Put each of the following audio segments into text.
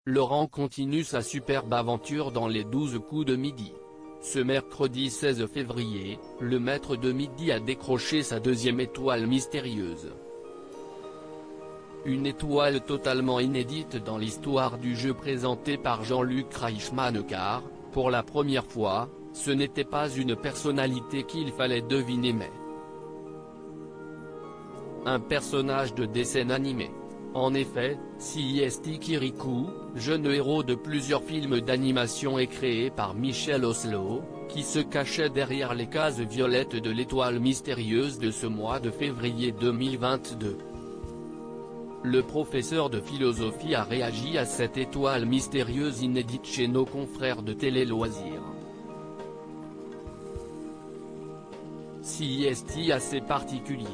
Laurent continue sa superbe aventure dans les 12 coups de midi. Ce mercredi 16 février, le maître de midi a décroché sa deuxième étoile mystérieuse. Une étoile totalement inédite dans l'histoire du jeu présenté par Jean-Luc Reichmann car, pour la première fois, ce n'était pas une personnalité qu'il fallait deviner mais un personnage de dessin animé. En effet, CIST Kirikou, jeune héros de plusieurs films d'animation et créé par Michel Oslo, qui se cachait derrière les cases violettes de l'étoile mystérieuse de ce mois de février 2022. Le professeur de philosophie a réagi à cette étoile mystérieuse inédite chez nos confrères de Télé Loisirs. CIST assez particulier.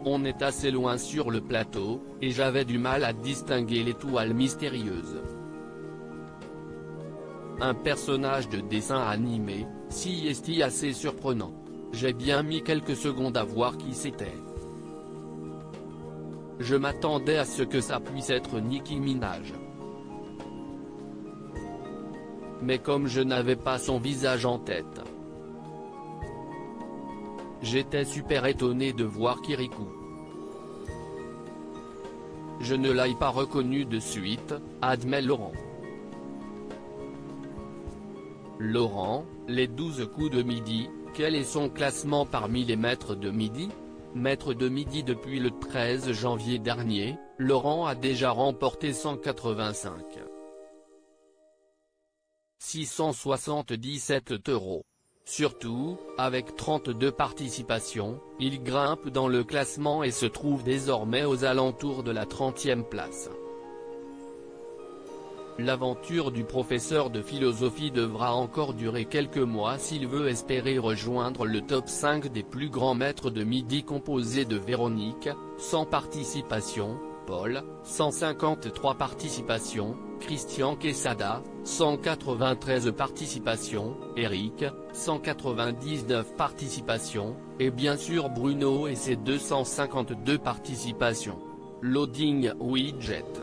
On est assez loin sur le plateau, et j'avais du mal à distinguer l'étoile mystérieuse. Un personnage de dessin animé, CIST assez surprenant. J'ai bien mis quelques secondes à voir qui c'était. Je m'attendais à ce que ça puisse être Nicki Minaj. Mais comme je n'avais pas son visage en tête, j'étais super étonné de voir Kirikou. Je ne l'ai pas reconnu de suite, admet Laurent. Laurent, les 12 coups de midi, quel est son classement parmi les maîtres de midi? Maître de midi depuis le 13 janvier dernier, Laurent a déjà remporté 185 677 €. Surtout, avec 32 participations, il grimpe dans le classement et se trouve désormais aux alentours de la 30e place. L'aventure du professeur de philosophie devra encore durer quelques mois s'il veut espérer rejoindre le top 5 des plus grands maîtres de midi composé de Véronique, 100 participations, Paul, 153 participations, Christian Quesada, 193 participations, Eric, 199 participations, et bien sûr Bruno et ses 252 participations. Loading widget.